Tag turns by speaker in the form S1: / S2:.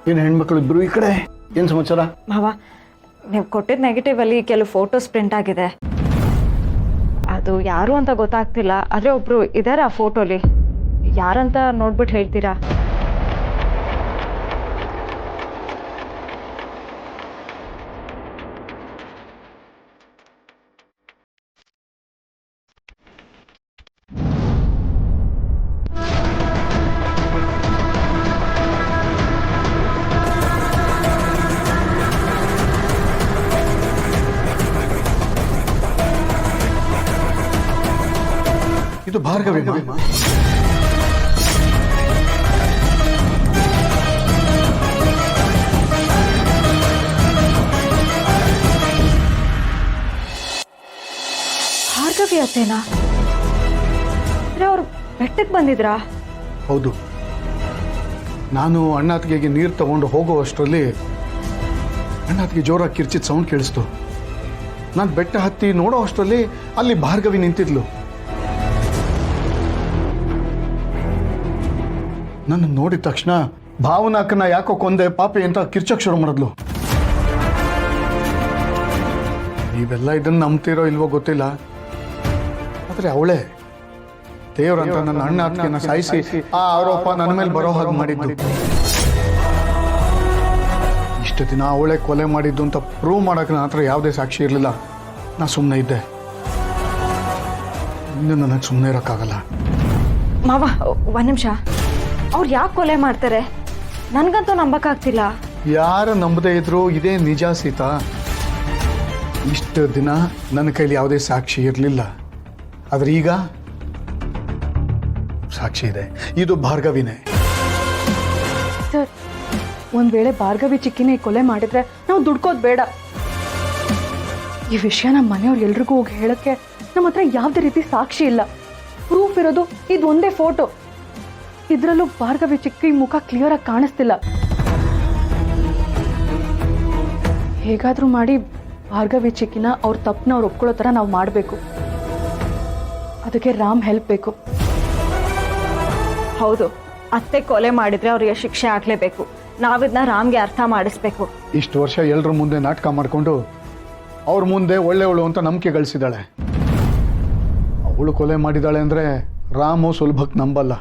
S1: ಏನು ಹೆಣ್ಮಕ್ಳು ಇಬ್ಬರು ಈ ಕಡೆ, ಏನು ಸಮಾಚಾರ?
S2: ಮಾವ, ನೀವು ಕೊಟ್ಟಿದ್ದ ನೆಗೆಟಿವಲ್ಲಿ ಕೆಲವು ಫೋಟೋಸ್ ಪ್ರಿಂಟ್ ಆಗಿದೆ. ಅದು ಯಾರು ಅಂತ ಗೊತ್ತಾಗ್ತಿಲ್ಲ, ಆದರೆ ಒಬ್ಬರು ಇದ್ದಾರೆ ಆ ಫೋಟೋಲಿ. ಯಾರಂತ ನೋಡ್ಬಿಟ್ಟು ಹೇಳ್ತೀರಾ?
S1: ಇದು ಭಾರ್ಗವಿ.
S2: ಭಾರ್ಗವಿ ಅತ್ತೇನಾ? ಅಂದ್ರೆ ಅವ್ರು ಬೆಟ್ಟಕ್ಕೆ ಬಂದಿದ್ರಾ?
S1: ಹೌದು. ನಾನು ಅಣ್ಣಾತಿಗೆ ನೀರು ತಗೊಂಡು ಹೋಗುವಷ್ಟರಲ್ಲಿ ಅಣ್ಣಾತಿಗೆ ಜೋರಾಗಿ ಕಿರ್ಚಿದ ಸೌಂಡ್ ಕೇಳಿಸ್ತು. ನಾನು ಬೆಟ್ಟ ಹತ್ತಿ ನೋಡೋ ಅಷ್ಟರಲ್ಲಿ ಅಲ್ಲಿ ಭಾರ್ಗವಿ ನಿಂತಿದ್ಲು. ನನ್ನ ನೋಡಿದ ತಕ್ಷಣ ಭಾವನಾಕನ್ನ ಯಾಕೋ ಕೊಂದೆ ಪಾಪಿ ಅಂತ ಕಿರ್ಚಕ್ ಶುರು ಮಾಡಿದ್ಲು. ನೀವೆಲ್ಲ ಇದನ್ನ ನಂಬ್ತಿರೋ ಇಲ್ವೋ ಗೊತ್ತಿಲ್ಲ, ಆದರೆ ಅವಳೇ ದೇವ್ರಂತ ನನ್ನ ಅಣ್ಣ ಅತ್ತಿಗೆನ ಸಾಯಿಸಿ ಆ ಆರೋಪ ನನ್ನ ಮೇಲೆ ಬರೋ ಹಾಗೆ ಮಾಡಿದ್ದು. ಇಷ್ಟು ದಿನ ಅವಳೇ ಕೊಲೆ ಮಾಡಿದ್ದು ಅಂತ ಪ್ರೂವ್ ಮಾಡಕ್ಕೆ ನನ್ನ ಹತ್ರ ಯಾವುದೇ ಸಾಕ್ಷಿ ಇರಲಿಲ್ಲ. ನಾ ಸುಮ್ಮನೆ ಇದ್ದೆ. ಇನ್ನು ನನಗೆ ಸುಮ್ಮನೆ ಇರೋಕ್ಕಾಗಲ್ಲ.
S2: ಮಾವ, ಒಂದು ನಿಮಿಷ. ಅವ್ರು ಯಾಕೆ ಕೊಲೆ ಮಾಡ್ತಾರೆ? ನನಗಂತೂ ನಂಬಕ್ಕಾಗ್ತಿಲ್ಲ.
S1: ಯಾರು ನಂಬದೇ ಇದ್ರು ಇದೇ ನಿಜ ಸೀತಾ. ಇಷ್ಟು ದಿನ ನನ್ನ ಕೈಲಿ ಯಾವುದೇ ಸಾಕ್ಷಿ ಇರಲಿಲ್ಲ, ಆದ್ರೆ ಈಗ ಸಾಕ್ಷಿ ಇದೆ. ಇದು ಭಾರ್ಗವಿನೇ.
S3: ಸರ್, ಒಂದ್ ವೇಳೆ ಭಾರ್ಗವಿ ಚಿಕ್ಕಿನೇ ಕೊಲೆ ಮಾಡಿದ್ರೆ ನಾವು ದುಡ್ಕೋದು ಬೇಡ. ಈ ವಿಷಯ ನಮ್ಮ ಮನೆಯವ್ರು ಎಲ್ರಿಗೂ ಹೋಗಿ ಹೇಳಕ್ಕೆ ನಮ್ಮ ಹತ್ರ ಯಾವುದೇ ರೀತಿ ಸಾಕ್ಷಿ ಇಲ್ಲ. ಪ್ರೂಫ್ ಇರೋದು ಇದು ಒಂದೇ ಫೋಟೋ. ಇದರಲ್ಲೂ ಭಾರ್ಗವಿ ಚಿಕ್ಕಿ ಮುಖ ಕ್ಲಿಯರ್ ಆಗಿ ಕಾಣಿಸ್ತಿಲ್ಲ. ಹೇಗಾದ್ರೂ ಮಾಡಿ ಭಾರ್ಗವಿ ಚಿಕ್ಕಿನ ಅವ್ರ ತಪ್ಪನ್ನ ಅವ್ರು ಒಪ್ಕೊಳ್ಳೋ ಥರ ನಾವು ಮಾಡಬೇಕು. ಅದಕ್ಕೆ ರಾಮ್ ಹೆಲ್ಪ್ ಬೇಕು.
S2: ಹೌದು, ಅತ್ತೆ ಕೊಲೆ ಮಾಡಿದ್ರೆ ಅವ್ರಿಗೆ ಶಿಕ್ಷೆ ಆಗ್ಲೇಬೇಕು. ನಾವಿದ್ನ ರಾಮ್ಗೆ ಅರ್ಥ ಮಾಡಿಸ್ಬೇಕು.
S1: ಇಷ್ಟು ವರ್ಷ ಎಲ್ಲರ ಮುಂದೆ ನಾಟಕ ಮಾಡಿಕೊಂಡು ಅವ್ರ ಮುಂದೆ ಒಳ್ಳೆಯವಳು ಅಂತ ನಂಬಿಕೆ ಗಳಿಸಿದಾಳೆ. ಅವಳು ಕೊಲೆ ಮಾಡಿದಾಳೆ ಅಂದ್ರೆ ರಾಮು ಸುಲಭಕ್ಕೆ ನಂಬಲ್ಲ.